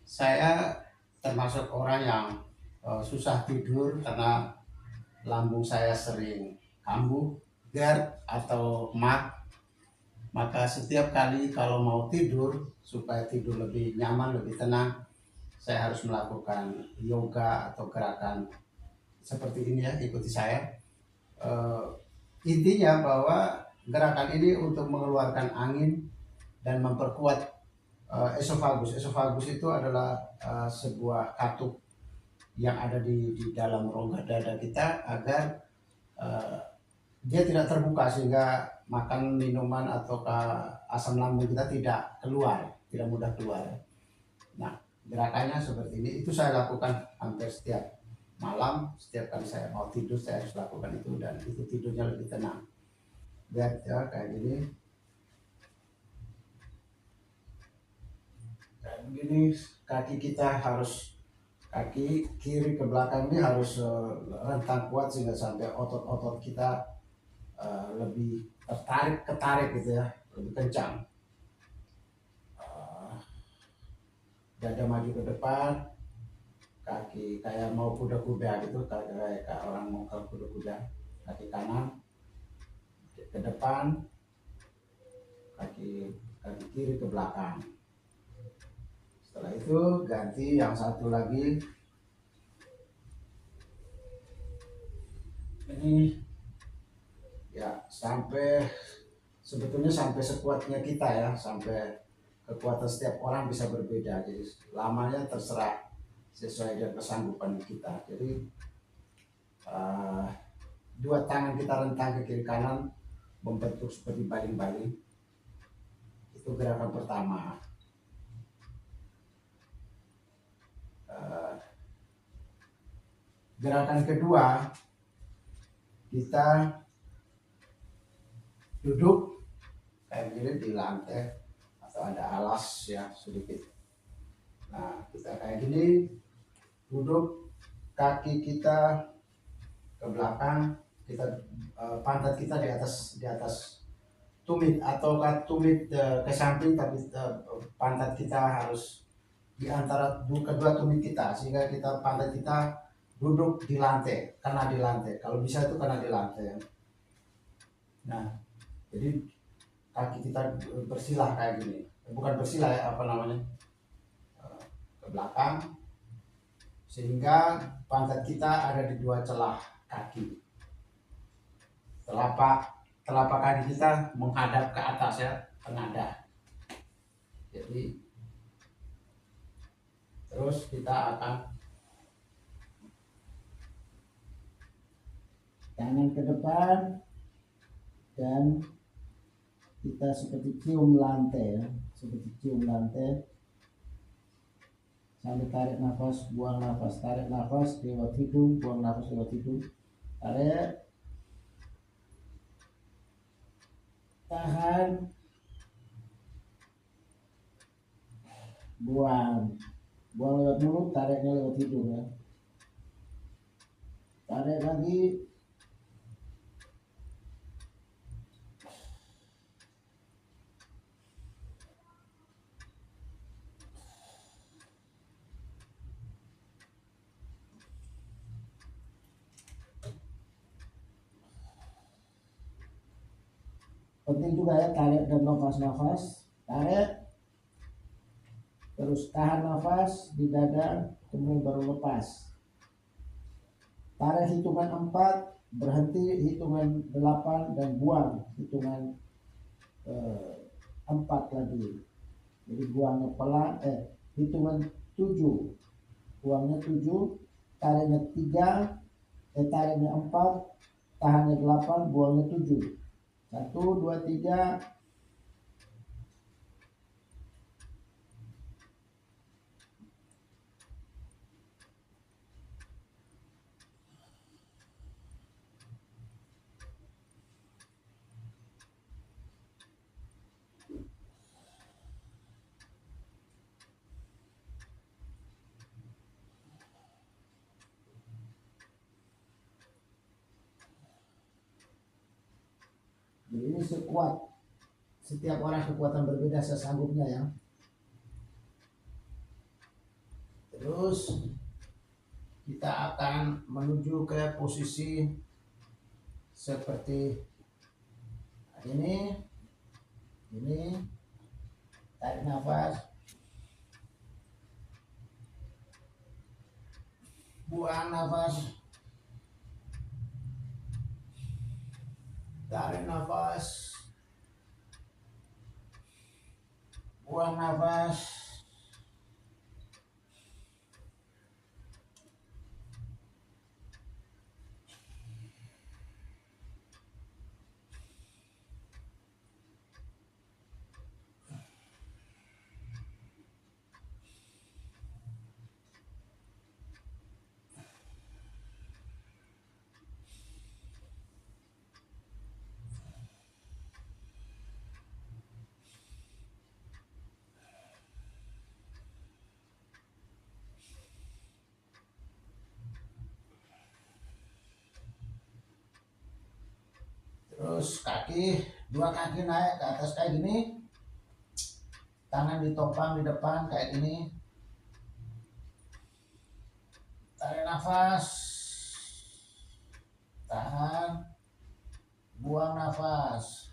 Saya termasuk orang yang susah tidur karena lambung saya sering kambuh, GERD atau MAG. Maka setiap kali kalau mau tidur, supaya tidur lebih nyaman, lebih tenang, saya harus melakukan yoga atau gerakan seperti ini ya, ikuti saya. Eh, Intinya bahwa gerakan ini untuk mengeluarkan angin dan memperkuat esofagus. Esofagus itu adalah sebuah katup yang ada di dalam rongga dada kita agar uh, dia tidak terbuka sehingga makan minuman atau asam lambung kita tidak keluar, tidak mudah keluar. Nah, gerakannya seperti ini. Itu saya lakukan hampir setiap malam, setiap kali saya mau tidur saya harus lakukan itu dan itu tidurnya lebih tenang. Lihat ya kayak gini. Kayak begini kaki kita harus kaki kiri ke belakang ini harus rentang kuat sehingga sampai otot-otot kita lebih ketarik gitu ya, lebih kencang. Uh, Dada maju ke depan, kaki kayak mau kuda-kuda gitu, kayak orang mau ke kuda-kuda. Kaki kanan ke depan, kaki kaki kiri ke belakang. Setelah itu ganti yang satu lagi. Ini ya sampai sebetulnya sampai sekuatnya kita ya, sampai kekuatan setiap orang bisa berbeda, jadi lamanya terserah sesuai dengan kesanggupan kita. Jadi uh, dua tangan kita rentang ke kiri kanan membentuk seperti baling-baling. Itu gerakan pertama. uh, Gerakan kedua, kita duduk kayak gini di lantai atau ada alas ya sedikit. Nah, kita kayak gini duduk, kaki kita ke belakang, kita pantat kita di atas tumit atau tumit ke samping, tapi pantat kita harus di antara kedua tumit kita sehingga kita pantat kita duduk di lantai, kena di lantai. Kalau bisa itu kena di lantai ya. Nah, jadi kaki kita bersilah kayak gini, bukan bersilah ya, apa namanya, ke belakang sehingga pantat kita ada di dua celah kaki. Telapak telapak kaki kita menghadap ke atas ya, tenaga. Jadi terus kita akan tangan ke depan dan kita seperti cium lantai ya, seperti cium lantai sambil tarik nafas, buang nafas, tarik nafas lewat hidung, buang nafas lewat hidung, tarik, tahan, buang, buang lewat mulut, tariknya lewat hidung ya, tarik lagi, penting juga ya tarik dan nafas, tarik, terus tahan nafas di dada, kemudian baru lepas. Tarik hitungan 4, berhenti hitungan 8 dan buang hitungan 4 lagi. Jadi buangnya pelan, hitungan 7, buangnya 7, tariknya 3, tariknya 4, tahannya 8, buangnya 7. 1, 2, 3. Jadi ini sekuat, setiap orang kekuatan berbeda sesanggupnya ya. Terus kita akan menuju ke posisi seperti ini. Tarik nafas, buang nafas, tarik nafas, buang nafas. Terus dua kaki naik ke atas kayak gini, tangan ditopang di depan kayak gini. Tarik nafas, tahan, buang nafas.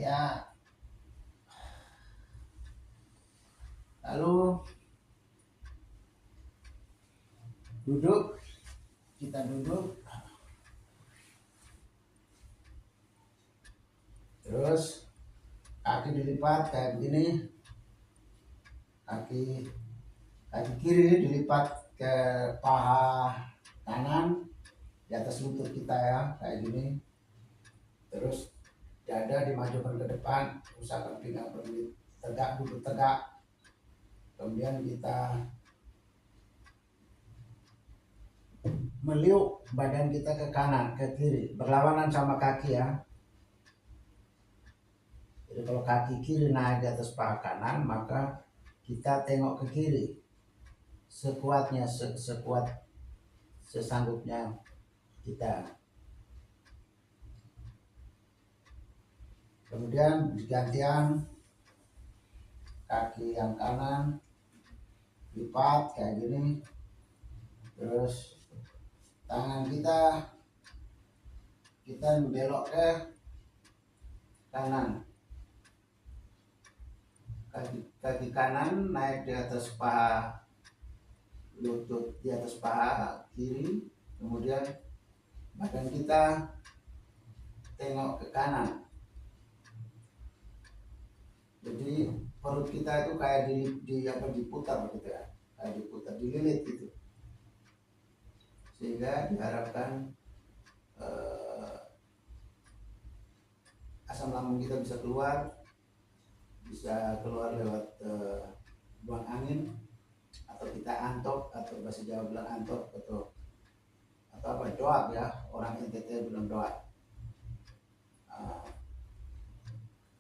Ya, lalu duduk, kita duduk, terus kaki dilipat kayak begini, kaki kiri dilipat ke paha kanan di atas lutut kita ya, kayak gini. Terus dada dimajukan ke depan, usahakan pinggang berdiri tegak, duduk tegak. Kemudian kita meliuk badan kita ke kanan, ke kiri, berlawanan sama kaki ya. Jadi kalau kaki kiri naik di atas paha kanan, maka kita tengok ke kiri sekuatnya, sekuat sesanggupnya kita. Kemudian gantian kaki yang kanan lipat kayak gini, terus tangan kita belok ke kanan, kaki kanan naik di atas paha lutut, di atas paha kiri. Kemudian badan kita tengok ke kanan, jadi perut kita itu kayak diputar gitu ya, kayak diputar, dililit gitu, sehingga diharapkan asam lambung kita bisa keluar lewat buang angin, atau kita antok, atau bahasa Jawa bilang antok, atau apa, doak ya, orang NTT bilang doak.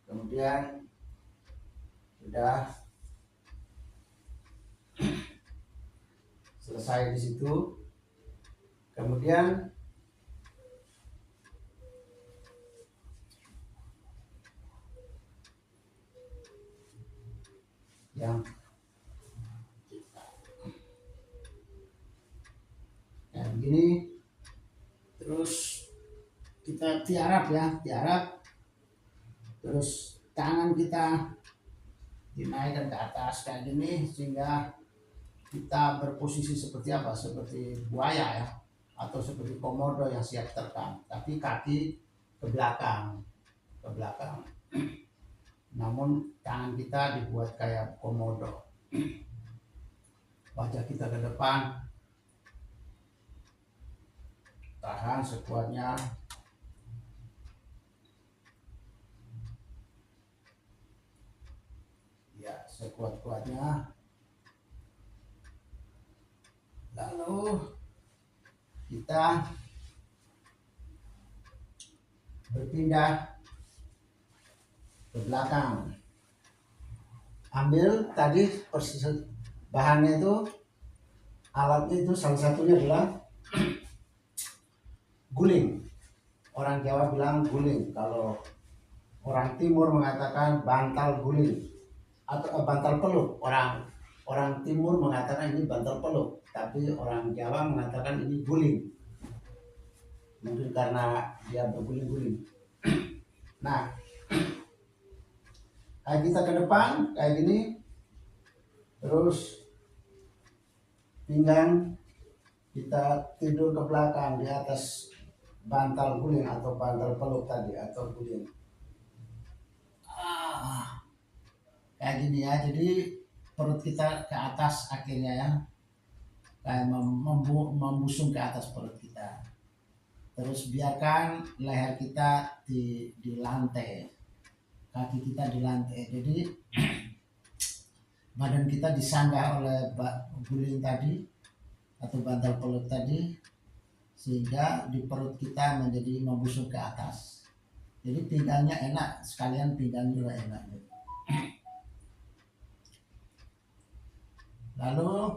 Kemudian sudah selesai di situ, kemudian yang begini, terus kita tiarap, terus tangan kita dinaikkan ke atas kayak gini, sehingga kita berposisi seperti apa, seperti buaya ya, atau seperti komodo yang siap terbang, tapi kaki ke belakang, namun tangan kita dibuat kayak komodo, wajah kita ke depan, tahan sekuatnya. Ya, sekuat-kuatnya. Lalu kita berpindah ke belakang. Ambil tadi bahannya itu, alatnya itu salah satunya adalah guling. Orang Jawa bilang guling, kalau orang Timur mengatakan bantal guling atau bantal peluk. Orang Timur mengatakan ini bantal peluk, tapi orang Jawa mengatakan ini guling. Mungkin karena dia berguling-guling. Nah, kayak kita ke depan kayak gini, terus pinggang kita tidur ke belakang di atas bantal guling atau bantal peluk tadi atau guling. Kayak gini ya, jadi perut kita ke atas akhirnya ya, kayak membusung ke atas perut kita. Terus biarkan leher kita di lantai, kaki kita di lantai. Jadi badan kita disanggah oleh guling tadi atau bantal peluk tadi, sehingga di perut kita menjadi membusung ke atas. Jadi pinggangnya enak, sekalian pinggang juga enak. Lalu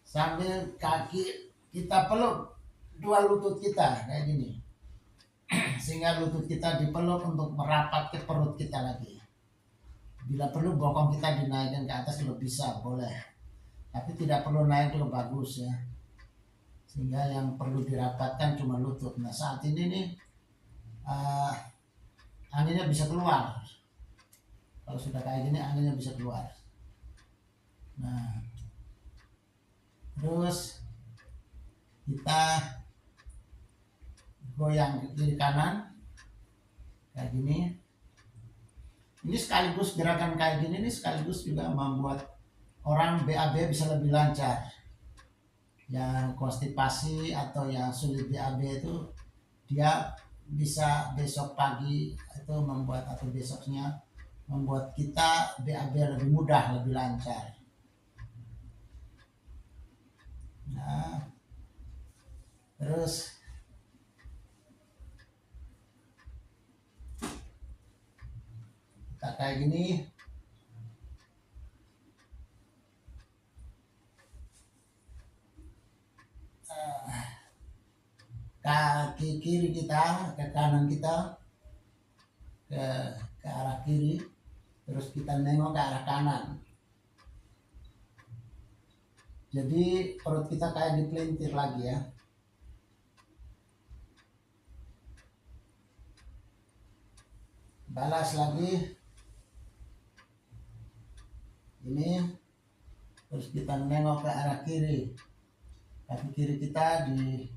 sambil kaki kita peluk dua lutut kita kayak gini, sehingga lutut kita dipeluk untuk merapat ke perut kita lagi. Bila perlu bokong kita dinaikkan ke atas juga bisa, boleh, tapi tidak perlu naik dulu, bagus ya. Sehingga yang perlu dirapatkan cuma lutut. Nah saat ini nih anginnya bisa keluar. Kalau sudah kayak gini anginnya bisa keluar. Nah, terus kita goyang ke kiri kanan kayak gini. Ini sekaligus gerakan kayak gini ini sekaligus juga membuat orang BAB bisa lebih lancar. Yang konstipasi atau yang sulit BAB itu, dia bisa besok pagi itu membuat, atau besoknya membuat kita BAB lebih mudah, lebih lancar. Nah, terus kita kayak gini. Kaki kiri kita ke kanan kita, ke arah kiri, terus kita nengok ke arah kanan. Jadi perut kita kayak dipelintir lagi ya. Balas lagi ini, terus kita nengok ke arah kiri. Kaki kiri kita di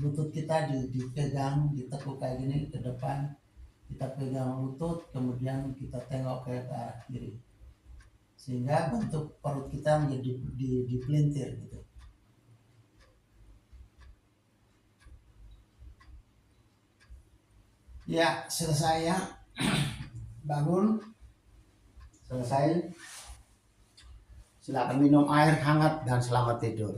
lutut kita dipegang, ditekuk kayak gini ke depan. Kita pegang lutut, kemudian kita tengok ke arah kiri, sehingga bentuk perut kita menjadi dipelintir gitu. Ya, selesai ya. Bangun, selesai. Silakan minum air hangat dan selamat tidur.